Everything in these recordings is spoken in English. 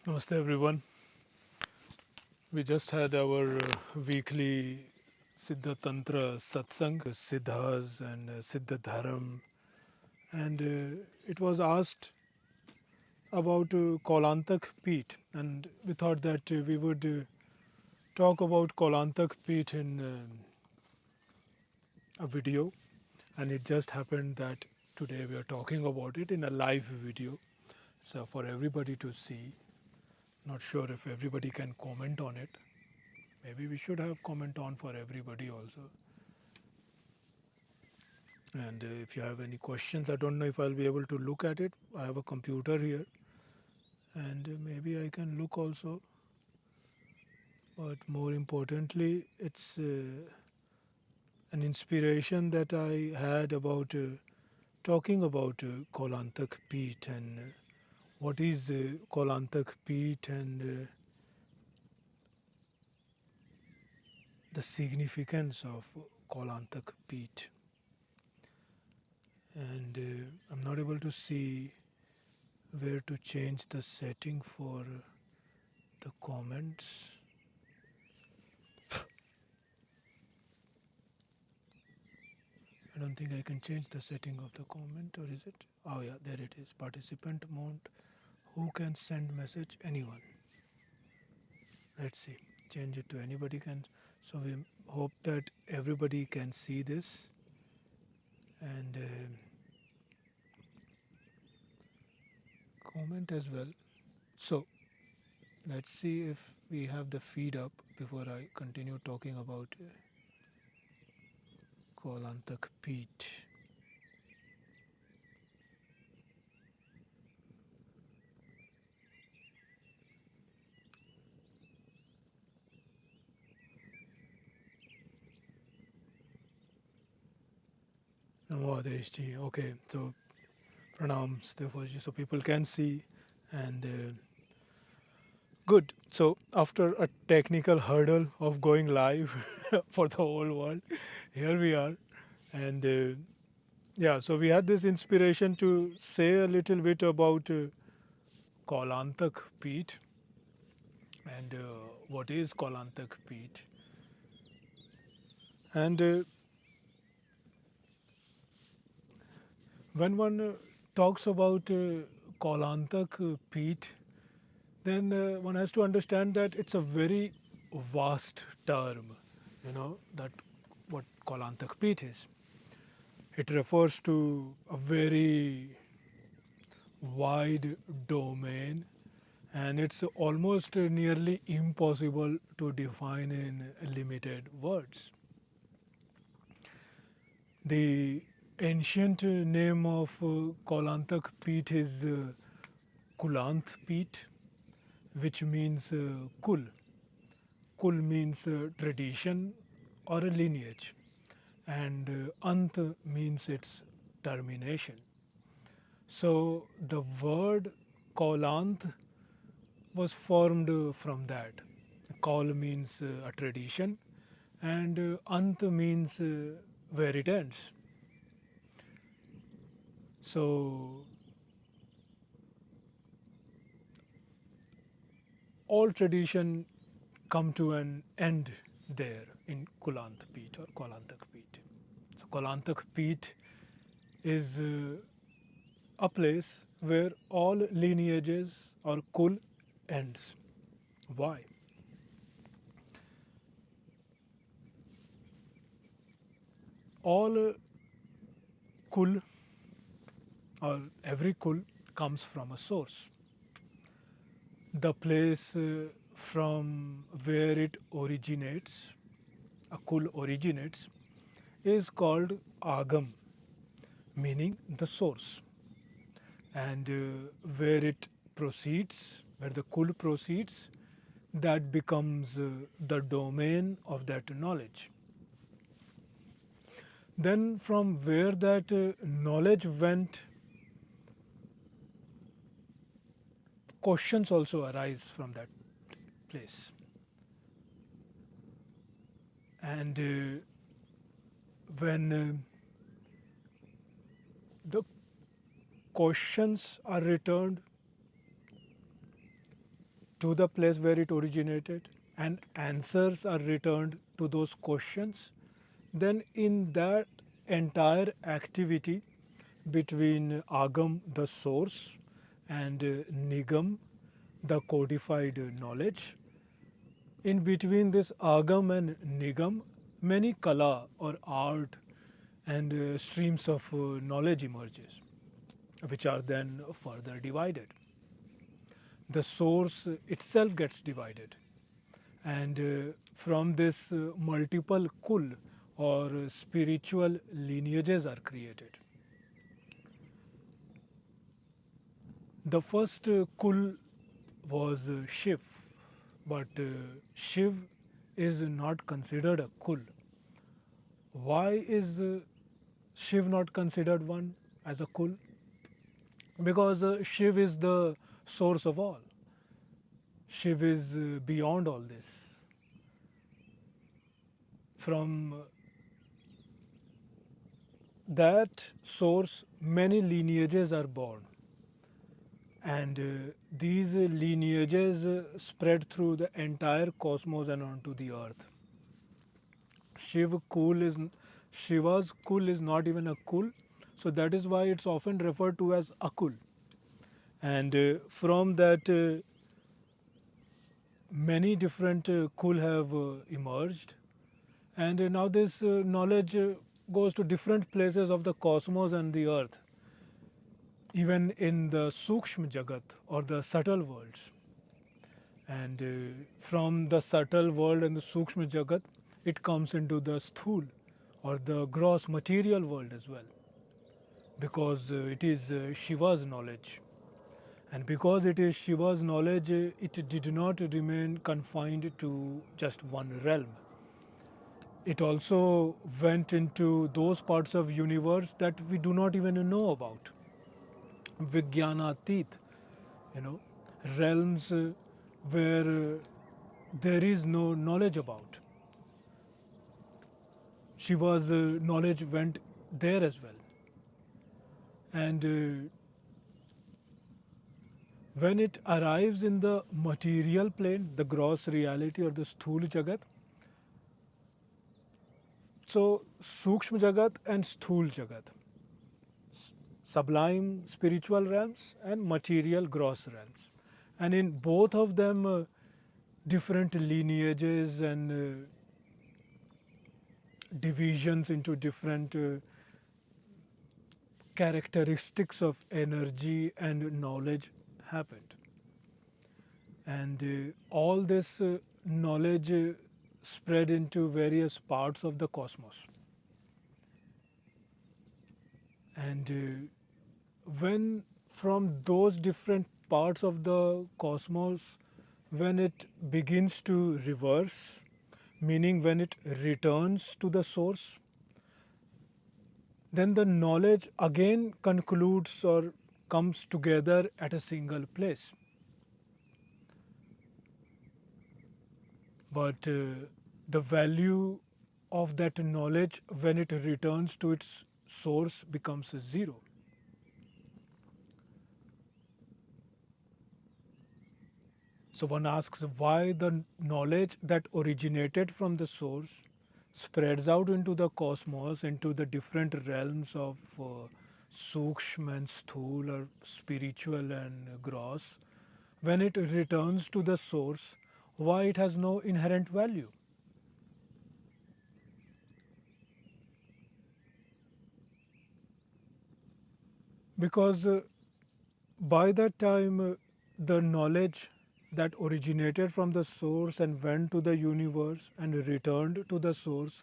Namaste everyone. We just had our weekly Siddha Tantra Satsang, Siddhas and Siddha Dharam, and it was asked about Kaulantak Peeth, and we thought that we would talk about Kaulantak Peeth in a video, and it just happened that today we are talking about it in a live video, so for everybody to see. Not sure if everybody can comment on it. Maybe we should have comment on for everybody also. And if you have any questions, I don't know if I'll be able to look at it. I have a computer here, and maybe I can look also. But more importantly, it's an inspiration that I had about talking about Kolantak Peeth and what is Kolantak Peeth and the significance of Kolantak Peeth. And I'm not able to see where to change the setting for the comments. I don't think I can change the setting of the comment, or is it? Oh yeah, there it is. Participant mode. Who can send message? Anyone. Let's see. Change it to anybody can. So we hope that everybody can see this and comment as well. So let's see if we have the feed up before I continue talking about Kaulantak Peeth. Namo Adeshji. Okay, so pranams, therefore, so people can see and good. So after a technical hurdle of going live for the whole world, here we are, and yeah, so we had this inspiration to say a little bit about Kaulantak Peeth and what is Kaulantak Peeth, and when one talks about Kaulantak Peeth, then one has to understand that it's a very vast term, that what Kaulantak Peeth is. It refers to a very wide domain, and it's almost nearly impossible to define in limited words. The ancient name of Kaulantak Peeth is Kulant Peeth, which means Kul. Kul means tradition or a lineage, and Ant means its termination. So the word Kaulant was formed from that. Kaul means a tradition, and Ant means where it ends. So all tradition come to an end there in Kulant Peeth or Kaulantak Peeth. So Kaulantak Peeth is a place where all lineages or kul ends. Why? All kul or every kul comes from a source. The place from where it originates, a kul originates, is called agam, meaning the source. And where it proceeds, where the kul proceeds, that becomes the domain of that knowledge. Then, from where that knowledge went, questions also arise from that place. And when the questions are returned, to the place where it originated and answers are returned to those questions, then in that entire activity between Agam, the source, and Nigam, the codified knowledge, in between this Agam and Nigam, many kala or art and streams of knowledge emerges, which are then further divided. The source itself gets divided, and from this multiple kul or spiritual lineages are created. The first kul was Shiv, but Shiv is not considered a kul. Why is Shiv not considered one as a kul? Because Shiv is the source of all. Shiv is beyond all this. From that source, many lineages are born, and these lineages spread through the entire cosmos and onto the earth. Shiv Kul is Shiva's Kul is not even a Kul, so that is why it's often referred to as Akul. And from that, many different Kul have emerged, and now this knowledge goes to different places of the cosmos and the earth, even in the Sukshma Jagat or the subtle worlds. And from the subtle world and the Sukshma Jagat, it comes into the Sthul or the gross material world as well, because it is Shiva's knowledge. And because it is Shiva's knowledge, it did not remain confined to just one realm. It also went into those parts of universe that we do not even know about. Vijnanatit, you know, realms where there is no knowledge about. Shiva's knowledge went there as well. And when it arrives in the material plane, the gross reality or the Sthul Jagat, so Sukshma Jagat and Sthul Jagat, sublime spiritual realms and material gross realms. And in both of them, different lineages and divisions into different characteristics of energy and knowledge happened. And all this knowledge spread into various parts of the cosmos. And when from those different parts of the cosmos, when it begins to reverse, meaning when it returns to the source, then the knowledge again concludes or comes together at a single place. But the value of that knowledge when it returns to its source becomes zero. So one asks why the knowledge that originated from the source spreads out into the cosmos, into the different realms of Sukshma and Sthul or spiritual and gross. When it returns to the source, why it has no inherent value? Because by that time, the knowledge that originated from the source and went to the universe and returned to the source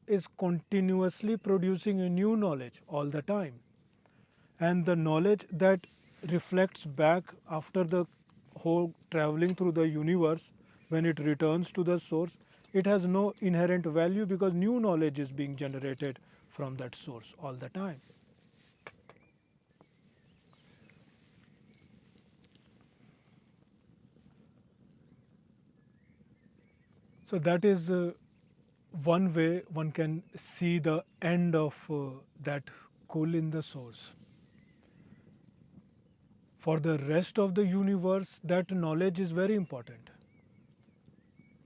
is continuously producing a new knowledge all the time. And the knowledge that reflects back after the whole traveling through the universe, when it returns to the source, it has no inherent value because new knowledge is being generated from that source all the time. So that is one way one can see the end of that kul in the source. For the rest of the universe, that knowledge is very important.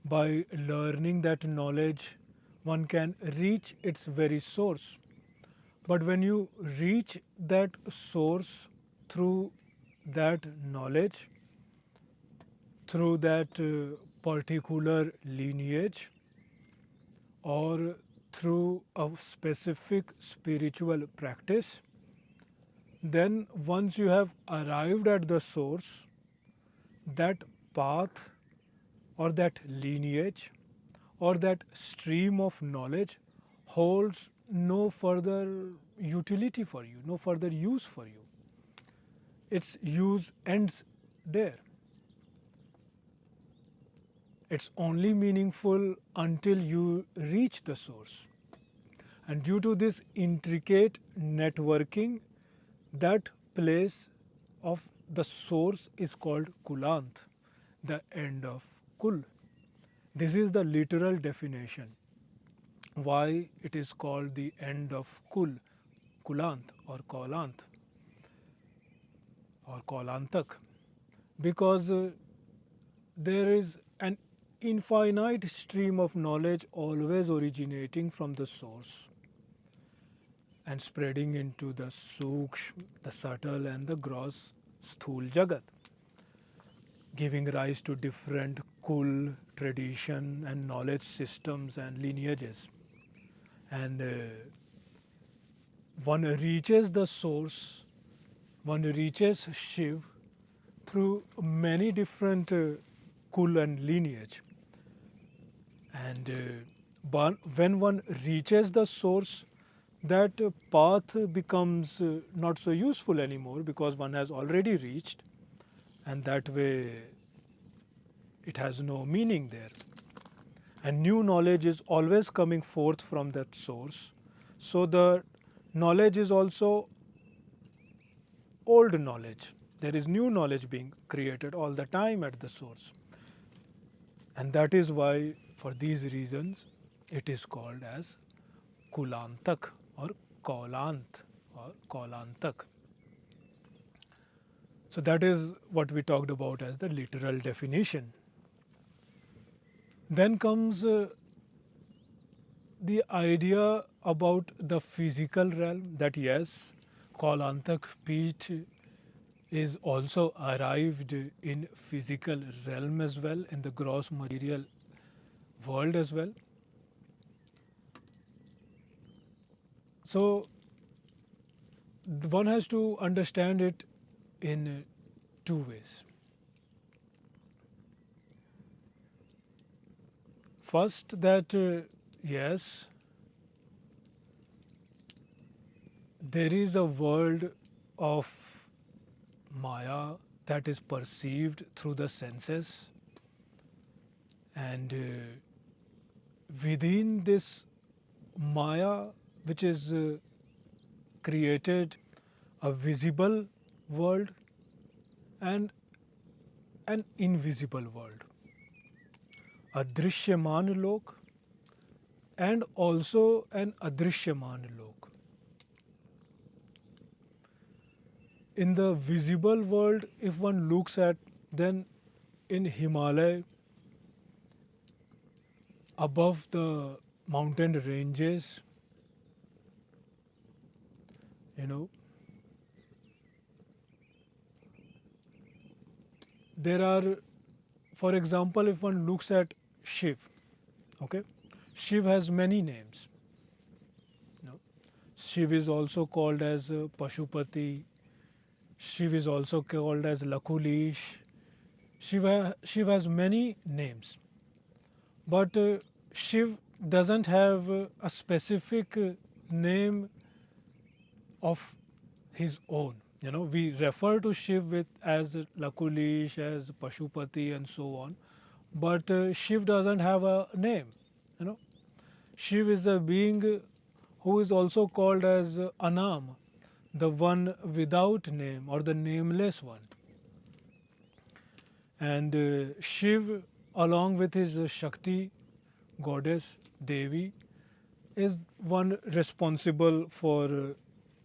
By learning that knowledge, one can reach its very source. But when you reach that source through that knowledge, through that particular lineage, or through a specific spiritual practice, then once you have arrived at the source, that path or that lineage or that stream of knowledge holds no further utility for you, no further use for you. Its use ends there. It's only meaningful until you reach the source. And due to this intricate networking, that place of the source is called Kulant, the end of Kul. This is the literal definition. Why it is called the end of Kul, Kulant or Kaulant or Kolantak. Because there is an infinite stream of knowledge always originating from the source and spreading into the sukshma, the subtle and the gross sthul jagat, giving rise to different kul, tradition and knowledge systems and lineages. And one reaches the source, one reaches Shiv through many different kul and lineage. And when one reaches the source, that path becomes not so useful anymore because one has already reached, and that way it has no meaning there. And new knowledge is always coming forth from that source. So the knowledge is also old knowledge. There is new knowledge being created all the time at the source. And that is why, for these reasons, it is called as Kulantak or Kaulant or Kaulantak. So that is what we talked about as the literal definition. Then comes the idea about the physical realm, that yes, Kaulantak Peeth is also arrived in physical realm as well, in the gross material world as well. So one has to understand it in two ways. First, that yes, there is a world of Maya that is perceived through the senses, and within this Maya, which is created a visible world and an invisible world, a Drishyaman lok and also an Adrishyaman lok. In the visible world, if one looks at, then in Himalaya, above the mountain ranges, there are, for example, if one looks at Shiv, okay, Shiv has many names. Shiv is also called as Pashupati. Shiv is also called as Lakulish. Shiv has many names. But Shiv doesn't have a specific name of his own. We refer to Shiv as Lakulish, as Pashupati, and so on. But Shiv doesn't have a name. Shiv is a being who is also called as Anam, the one without name or the nameless one. And Shiv, along with his Shakti, goddess, Devi, is one responsible for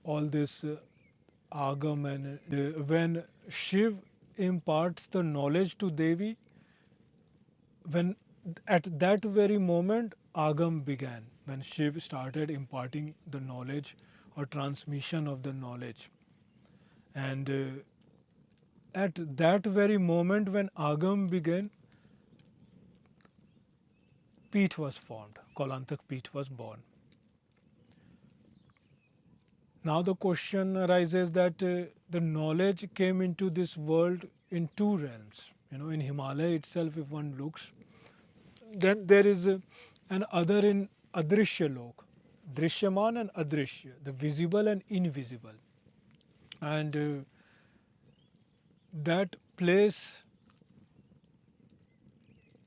all this Agam, and when Shiv imparts the knowledge to Devi, when at that very moment Agam began, when Shiv started imparting the knowledge or transmission of the knowledge. And at that very moment when Agam began, Peeth was formed, Kaulantak Peeth was born. Now the question arises that the knowledge came into this world in two realms. In Himalaya itself, if one looks, then there is an other in Adrishya Lok, Drishyaman and Adrishya, the visible and invisible. And that place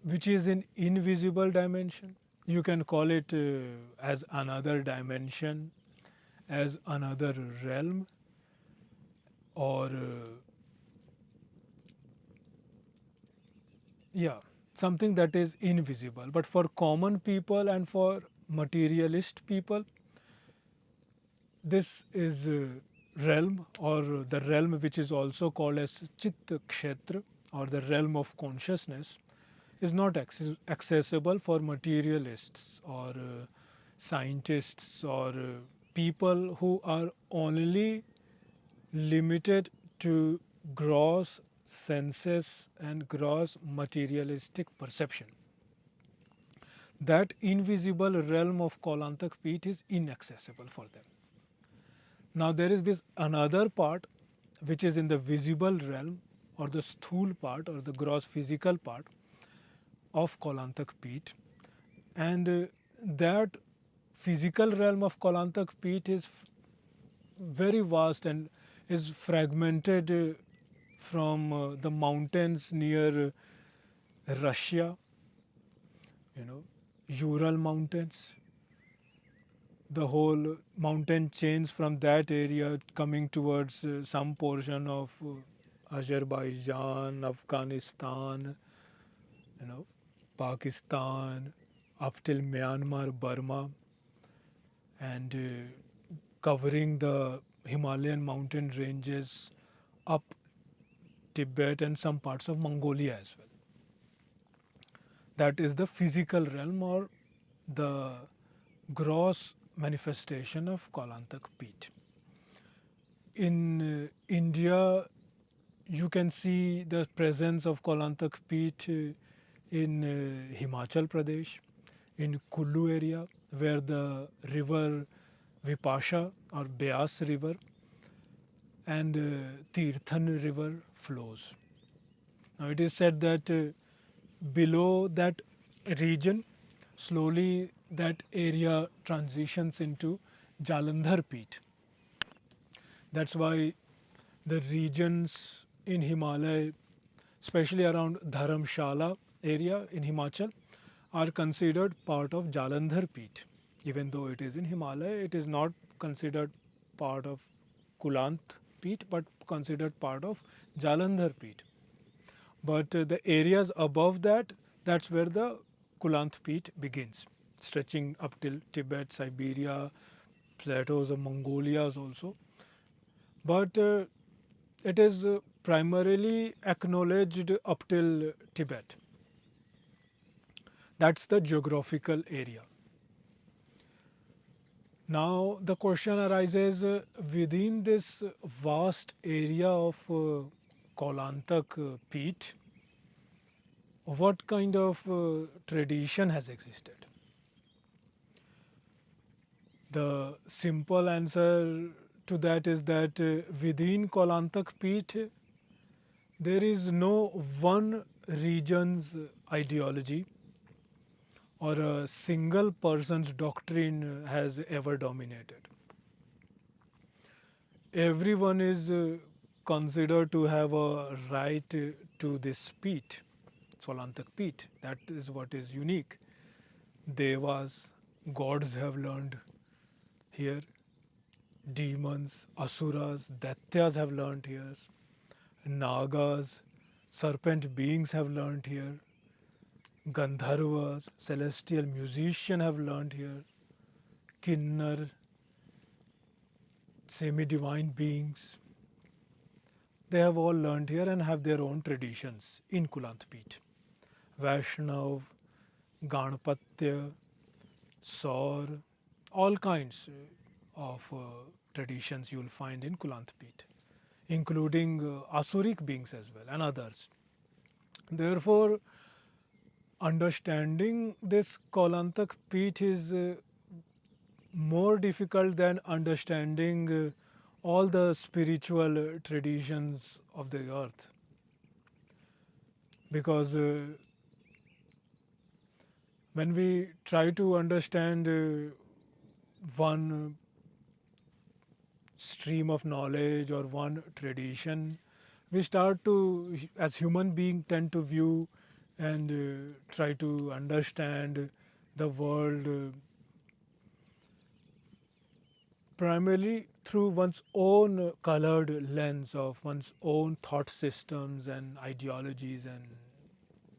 which is in invisible dimension, you can call it as another dimension, as another realm, or yeah, something that is invisible. But for common people and for materialist people, this is realm, or the realm which is also called as Chitta Kshetra, or the realm of consciousness, is not accessible for materialists or scientists or people who are only limited to gross senses and gross materialistic perception. That invisible realm of Kaulantak Peeth is inaccessible for them. Now there is this another part which is in the visible realm, or the sthul part, or the gross physical part of Kaulantak Peeth, and that physical realm of Kaulantak Peeth is very vast and is fragmented from the mountains near Russia, Ural Mountains, the whole mountain chains from that area coming towards some portion of Azerbaijan, Afghanistan, Pakistan, up till Myanmar, Burma, and covering the Himalayan mountain ranges up Tibet and some parts of Mongolia as well. That is the physical realm, or the gross manifestation of Kaulantak Peeth. In India, you can see the presence of Kaulantak Peeth in Himachal Pradesh, in Kulu area, where the river Vipasha or Beas river and Tirthan river flows. Now it is said that below that region, slowly that area transitions into Jalandhar Peeth. That's why the regions in Himalaya, especially around Dharamshala area in Himachal, are considered part of Jalandhar Peeth. Even though it is in Himalaya, it is not considered part of Kulant Peeth, but considered part of Jalandhar Peeth. But the areas above that, that's where the Kulant Peeth begins, stretching up till Tibet, Siberia, plateaus of Mongolia also. But it is primarily acknowledged up till Tibet. That's the geographical area. Now the question arises, within this vast area of Kaulantak Peeth, what kind of tradition has existed? The simple answer to that is that within Kolantak Peeth, there is no one region's ideology or a single person's doctrine has ever dominated. Everyone is considered to have a right to this Peeth, Kolantak Peeth. That is what is unique. Devas, gods have learned here. Demons, asuras, daityas have learned here. Nagas, serpent beings have learned here. Gandharvas, celestial musicians have learned here. Kinnar, semi-divine beings, They have all learned here and have their own traditions in Kaulantak Peeth. Vaishnav, Ganpatya, Saur, all kinds of traditions you will find in Kaulantak Peeth, including Asuric beings as well and others. Therefore, understanding this Kolantak Peeth is more difficult than understanding all the spiritual traditions of the earth, because when we try to understand one stream of knowledge or one tradition, we start to, as human beings, tend to view and try to understand the world primarily through one's own colored lens of one's own thought systems and ideologies and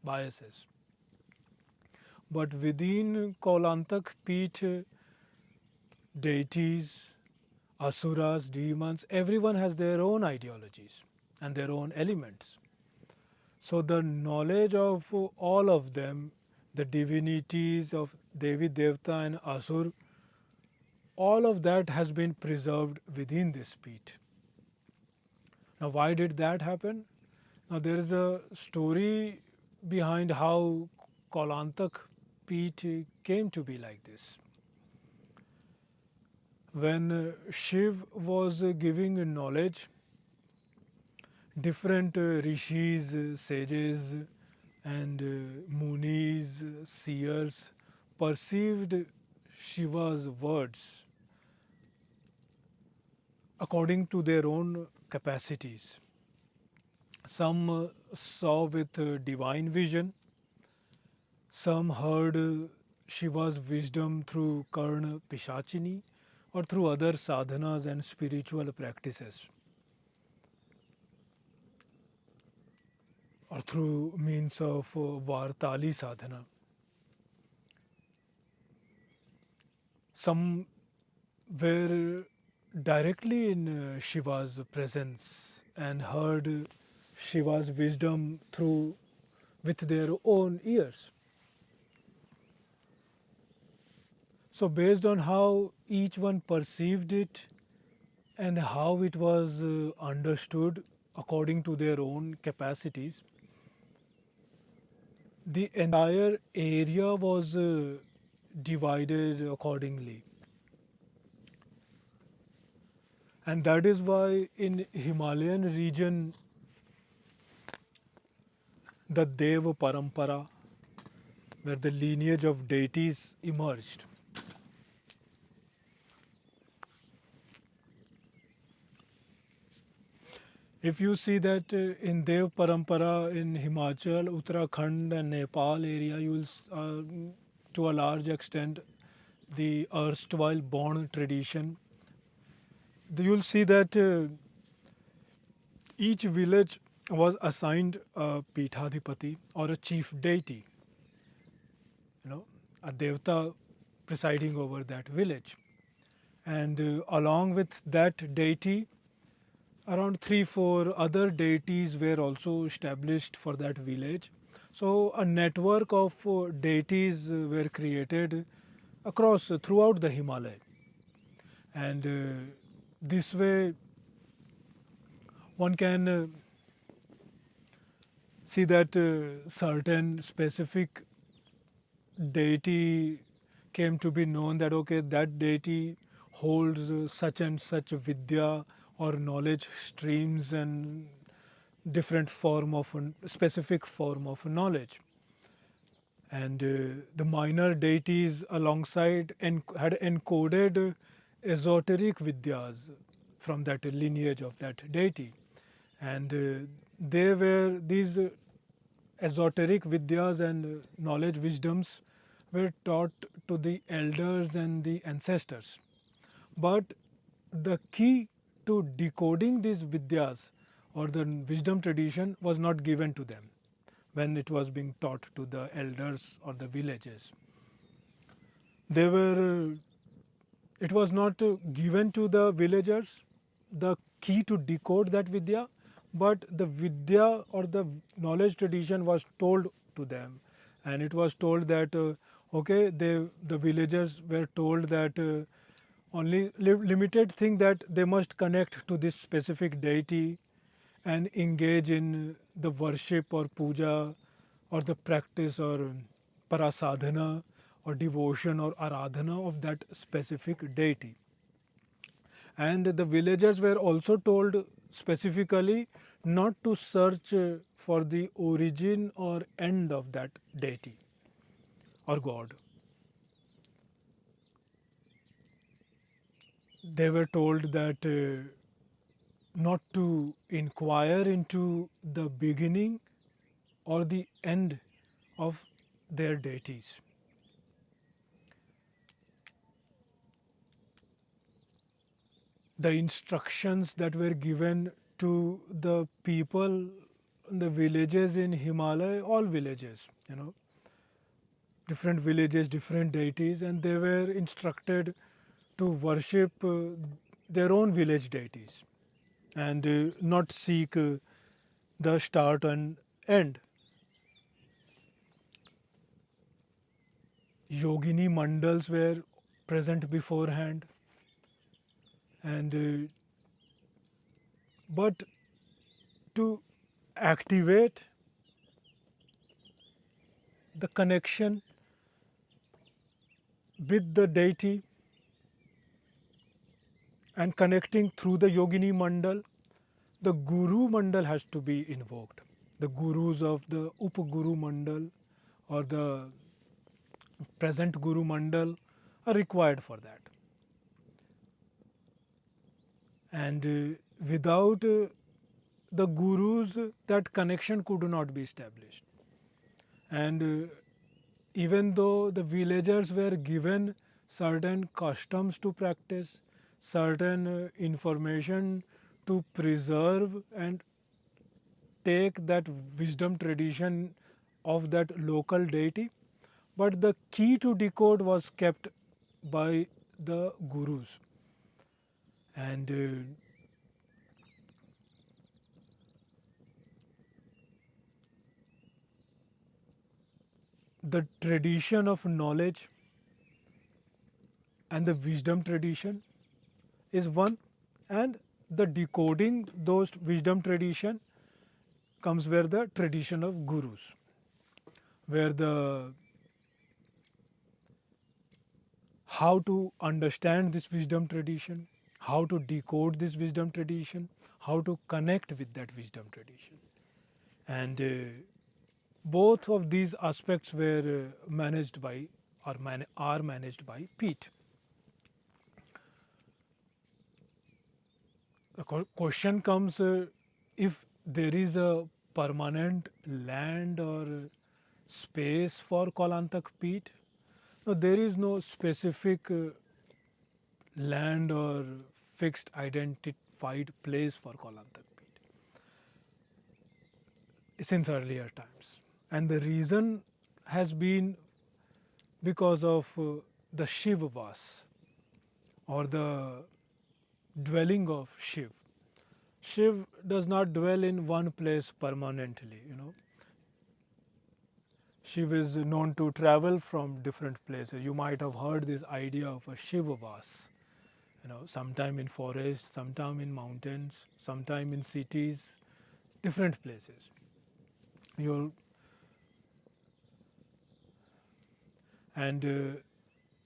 biases. But within Kaulantak Peeth, deities, asuras, demons, everyone has their own ideologies and their own elements. So the knowledge of all of them, the divinities of Devi, Devta and Asur, all of that has been preserved within this Peeth. Now why did that happen? Now there is a story behind how Kolantak Peeth came to be like this. When Shiv was giving knowledge, different rishis, sages, and munis, seers perceived Shiva's words according to their own capacities. Some saw with divine vision, some heard Shiva's wisdom through Karna Pishachini or through other sadhanas and spiritual practices, or through means of Vartali sadhana. Some were directly in Shiva's presence and heard Shiva's wisdom through with their own ears. So based on how each one perceived it and how it was understood according to their own capacities, the entire area was divided accordingly. And that is why in Himalayan region the Deva Parampara, where the lineage of deities emerged. If you see that in Dev Parampara in Himachal, Uttarakhand and Nepal area, you will to a large extent the erstwhile born tradition, you will see that each village was assigned a Peethadipati or a chief deity, a Devta presiding over that village. And along with that deity, around 3-4 other deities were also established for that village. So a network of deities were created across throughout the Himalaya, and this way one can see that certain specific deity came to be known, that okay, that deity holds such and such vidya or knowledge streams and different form of specific form of knowledge. And the minor deities alongside had encoded esoteric vidyas from that lineage of that deity, and they were these esoteric vidyas and knowledge wisdoms were taught to the elders and the ancestors. But the key to decoding these vidyas or the wisdom tradition was not given to them when it was being taught to the elders or the villages. They were, it was not given to the villagers the key to decode that vidya, but the Vidya or the knowledge tradition was told to them, and it was told that okay, the villagers were told that only limited thing that they must connect to this specific deity and engage in the worship or puja or the practice or parasadhana or devotion or aradhana of that specific deity. And the villagers were also told specifically not to search for the origin or end of that deity or god. They were told that not to inquire into the beginning or the end of their deities. The instructions that were given to the people, the villages in Himalaya, all villages, different villages, different deities, and they were instructed to worship their own village deities and not seek the start and end. Yogini mandals were present beforehand, and but to activate the connection with the deity and connecting through the Yogini mandal, the Guru mandal has to be invoked. The gurus of the Upaguru mandal or the present Guru mandal are required for that. And without the gurus, that connection could not be established. And even though the villagers were given certain customs to practice, certain information to preserve and take that wisdom tradition of that local deity, but the key to decode was kept by the gurus. And the tradition of knowledge and the wisdom tradition is one, and the decoding those wisdom tradition comes where the tradition of gurus, where the how to understand this wisdom tradition, how to decode this wisdom tradition, how to connect with that wisdom tradition. And both of these aspects were managed by or are managed by Pete. The question comes if there is a permanent land or space for Kaulantak Peeth. No, there is no specific land or fixed identified place for Kolantak Peeth since earlier times. And the reason has been because of the Shivavas or the dwelling of Shiv. Shiv does not dwell in one place permanently. Shiv is known to travel from different places. You might have heard this idea of a Shivavas. Sometime in forest, sometime in mountains, sometime in cities, different places. You'll, and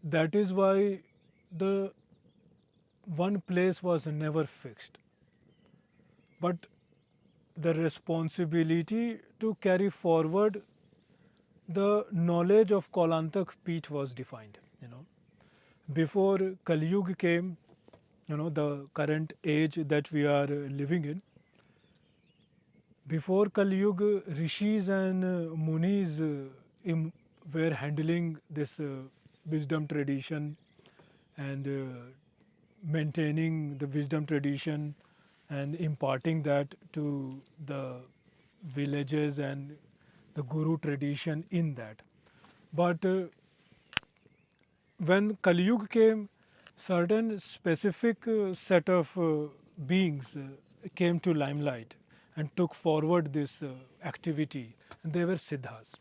that is why the one place was never fixed. But the responsibility to carry forward the knowledge of Kolantak Peeth was defined. Before Kali Yuga came, the current age that we are living in. Before Kali Yuga, rishis and munis were handling this wisdom tradition and maintaining the wisdom tradition and imparting that to the villages and the guru tradition in that. But when Kali Yuga came, certain specific set of beings came to limelight, and took forward this activity. And they were Siddhas.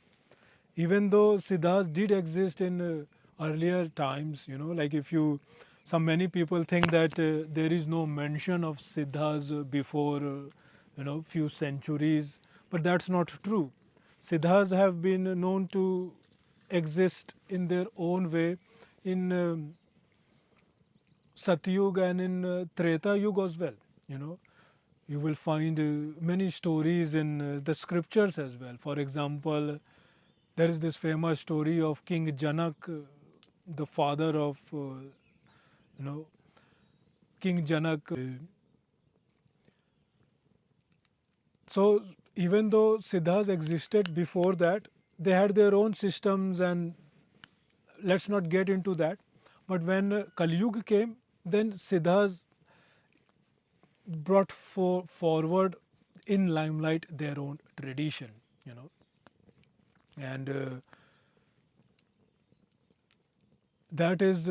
Even though Siddhas did exist in earlier times, like if you, some many people think that there is no mention of Siddhas before, few centuries, but that's not true. Siddhas have been known to exist in their own way in Satyuga and in Treta Yuga as well. You know, you will find many stories in the scriptures as well. For example, there is this famous story of King Janak, the father of you know King Janak. So even though Siddhas existed before that, they had their own systems, and let's not get into that. But when Kali Yuga came, then Siddhas brought forward in limelight their own tradition, and that is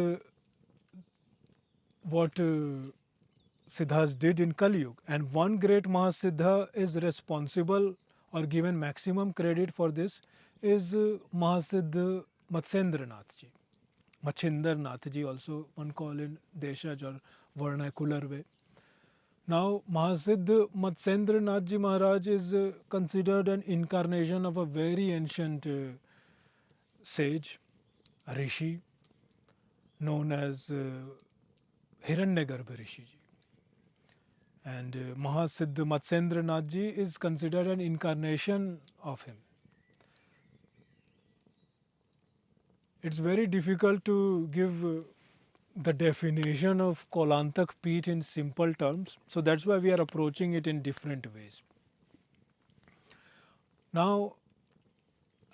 what Siddhas did in Kali Yuga. And one great Mahasiddha is responsible or given maximum credit for this is Mahasiddha Matsyendra Nath ji. Machinder Nath ji, also one call in Deshaj or vernacular way. Now, Mahasiddha Matsyendra Nath ji Maharaj is considered an incarnation of a very ancient sage, a rishi, known as Hiranyagarbha Rishi ji. And Mahasiddha Matsyendra Nath ji is considered an incarnation of him. It's very difficult to give the definition of Kaulantak Peeth in simple terms, so that's why we are approaching it in different ways. Now,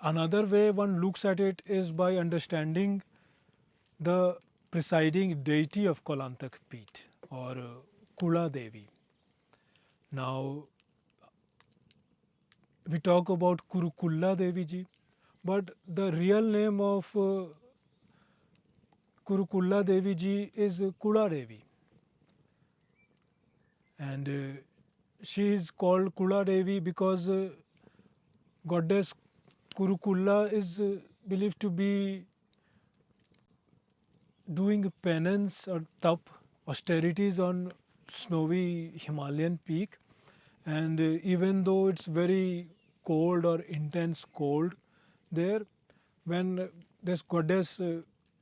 another way one looks at it is by understanding the presiding deity of Kaulantak Peeth, or Kula Devi. Now, we talk about Kula Devi ji, but the real name of Kula Devi ji is Kula Devi, and she is called Kula Devi because goddess Kurukula is believed to be doing penance or tap, austerities on snowy Himalayan peak, and even though it's very cold or intense cold there, when this goddess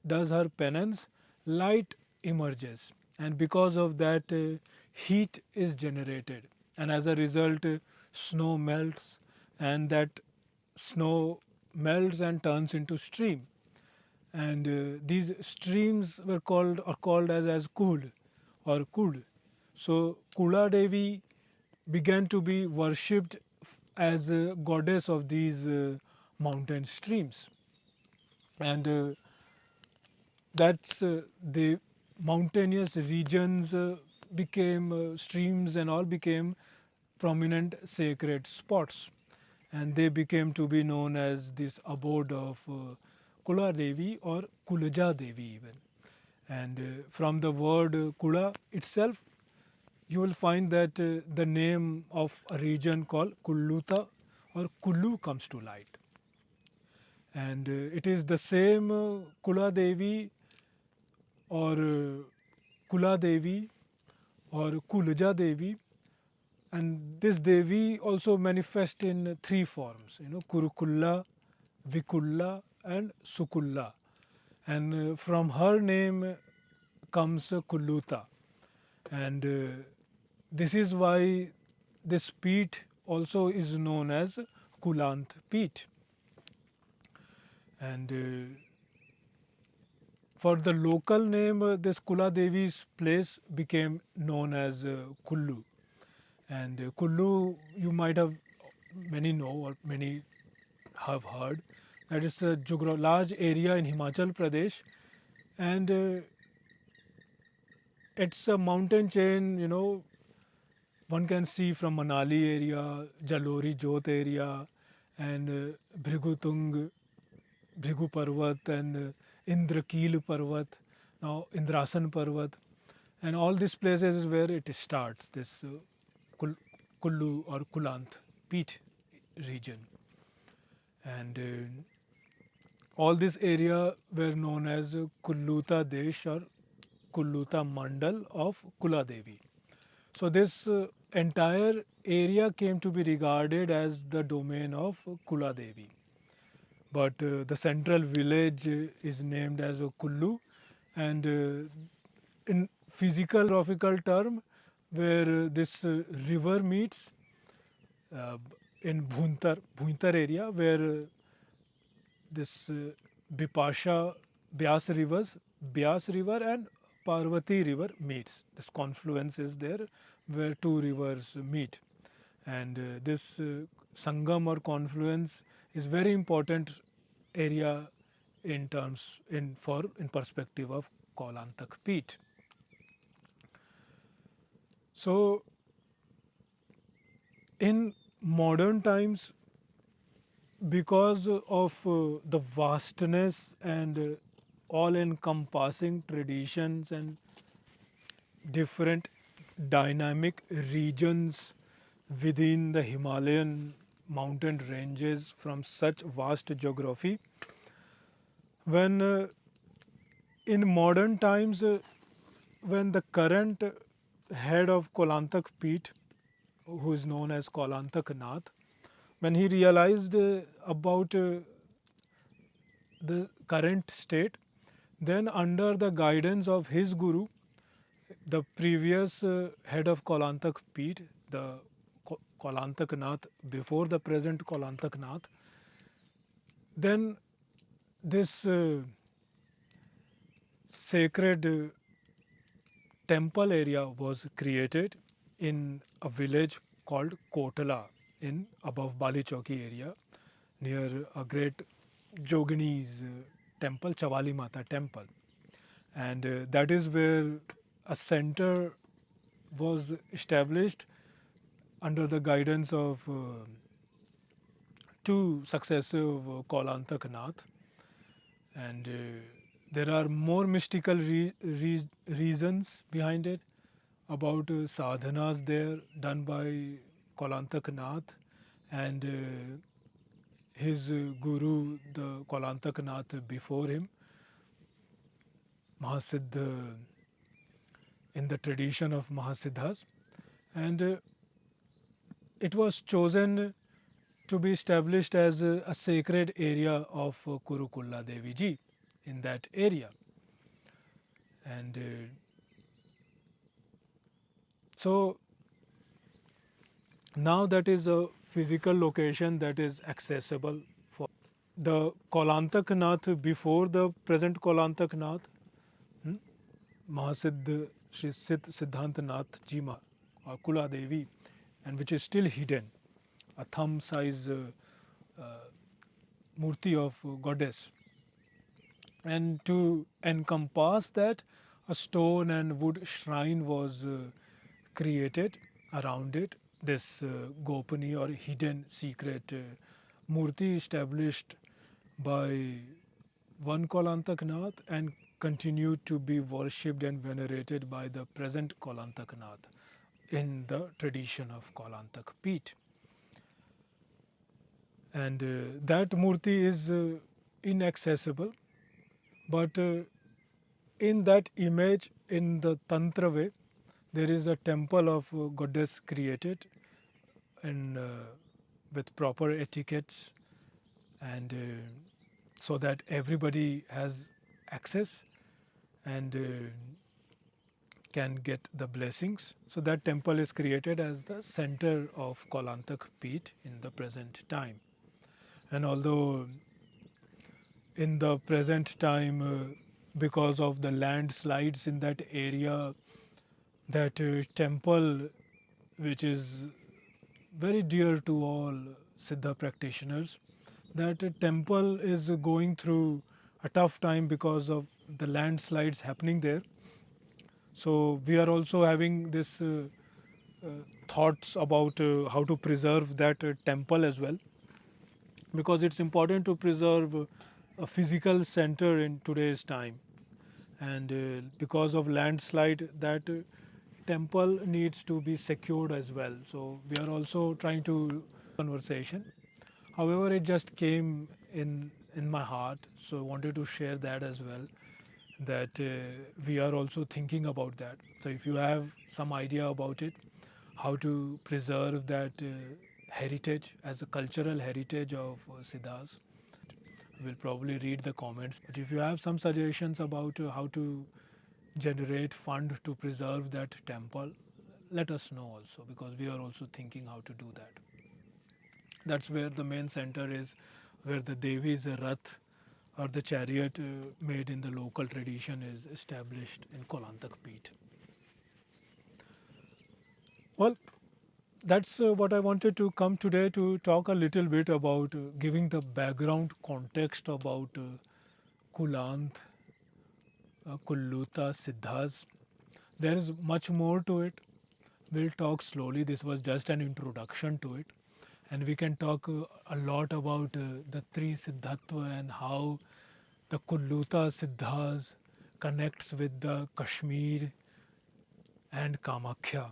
does her penance, light emerges, and because of that heat is generated, and as a result snow melts, and that snow melts and turns into stream, and these streams were called as Kul or Kud. So Kula Devi began to be worshipped as a goddess of these mountain streams, and that's the mountainous regions became streams and all became prominent sacred spots, and they became to be known as this abode of Kula Devi or Kulaja Devi even. And from the word Kula itself, you will find that the name of a region called Kulluta or Kulu comes to light. And it is the same Kula Devi or Kula Devi or Kulaja Devi, and this Devi also manifests in three forms, Kurukulla, Vikulla and Sukulla, and from her name comes Kulluta, and this is why this peeth also is known as Kaulantak Peeth. And for the local name, this Kula Devi's place became known as Kullu. And Kullu, you might have many know or many have heard that it's a large area in Himachal Pradesh, and it's a mountain chain. One can see from Manali area, Jalori Jot area, and Bhrigu Bhrigu Parvat, and Indrakil Parvat, now Indrasan Parvat, and all these places is where it starts. This Kulu or Kaulantak Peeth region. And all this area were known as Kulluta Desh or Kulluta Mandal of Kula Devi. So this entire area came to be regarded as the domain of Kula Devi. But the central village is named as Kullu, and in physical geographical term, where this river meets uh, in Bhuntar area, where this Bipasha, Byas river and Parvati river meets. This confluence is there where two rivers meet, and this Sangam or confluence is very important area in terms in perspective of Kaulantak Peeth. So in modern times, because of the vastness and all encompassing traditions and different dynamic regions within the Himalayan mountain ranges from such vast geography, when in modern times, when the current head of Kolantak Peeth, who is known as Kolantak Nath, when he realized about the current state, then under the guidance of his guru, the previous head of Kolantak Peeth, the Kolantak Nath before the present Kolantak Nath, then this sacred temple area was created in a village called Kotala in above Bali Chowki area near a great Jogini's temple, Chavali Mata temple. And that is where a center was established under the guidance of two successive Kaulantak Nath. And there are more mystical reasons behind it about sadhanas there done by Kaulantak Nath and his guru, the Kaulantak Nath before him, Mahasiddha, in the tradition of Mahasiddhas. And it was chosen to be established as a sacred area of Kula Devi ji in that area. And so now that is a physical location that is accessible for the Kolantak Nath before the present Kolantak Nath, Mahasiddha Sri Siddhanta Nath Ji Kula Devi, and which is still hidden, a thumb size murti of goddess. And to encompass that, a stone and wood shrine was created around it. This Gopani or hidden secret murti established by one Kolantak Nath and continued to be worshipped and venerated by the present Kolantak Nath in the tradition of Kaulantak Peeth. And that murti is inaccessible, but in that image, in the Tantra way, there is a temple of goddess created and with proper etiquettes, and so that everybody has access and can get the blessings. So that temple is created as the center of Kaulantak Peeth in the present time. And although in the present time, because of the landslides in that area, that temple, which is very dear to all Siddha practitioners, that temple is going through a tough time because of the landslides happening there. So we are also having this thoughts about how to preserve that temple as well, because it's important to preserve a physical center in today's time. And because of landslide, that temple needs to be secured as well. So we are also trying to conversation. However, it just came in my heart, so I wanted to share that as well. That we are also thinking about that. So if you have some idea about it, how to preserve that heritage as a cultural heritage of Siddhas, we'll probably read the comments. But if you have some suggestions about how to generate fund to preserve that temple, let us know also, because we are also thinking how to do that. That's where the main center is, where the Devi's Rath or the chariot made in the local tradition is established in Kaulantak Peeth. Well, that's what I wanted to come today to talk a little bit about giving the background context about Kulant, Kulluta, Siddhas. There is much more to it. We'll talk slowly. This was just an introduction to it. And we can talk a lot about the three Siddhatva and how the Kulluta Siddhas connects with the Kashmir and Kamakhya,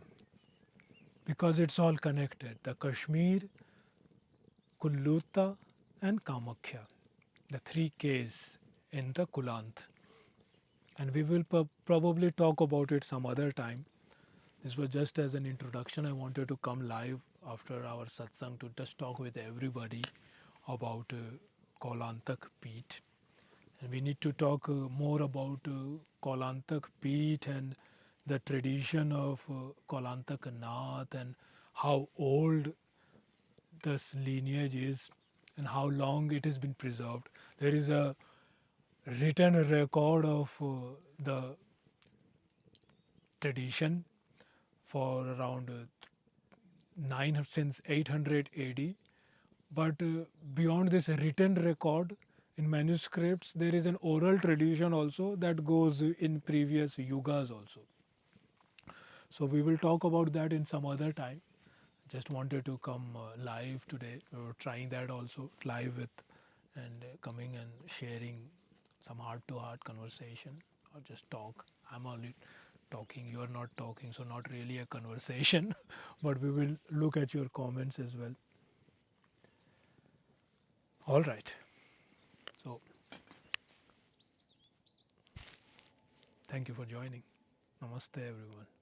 because it's all connected. The Kashmir, Kulluta and Kamakhya, the three Ks in the Kulant. And we will probably talk about it some other time. This was just as an introduction. I wanted to come live after our satsang to just talk with everybody about Kaulantak Peeth. And we need to talk more about Kaulantak Peeth and the tradition of Kaulantak Nath and how old this lineage is and how long it has been preserved. There is a written record of the tradition for around 9 since 800 AD. But beyond this written record in manuscripts, there is an oral tradition also that goes in previous yugas also. So we will talk about that in some other time. Just wanted to come live today. We were trying that also live with and coming and sharing some heart to heart conversation or just talk. I'm only talking, you're not talking, so not really a conversation, but we will look at your comments as well. All right. So thank you for joining. Namaste, everyone.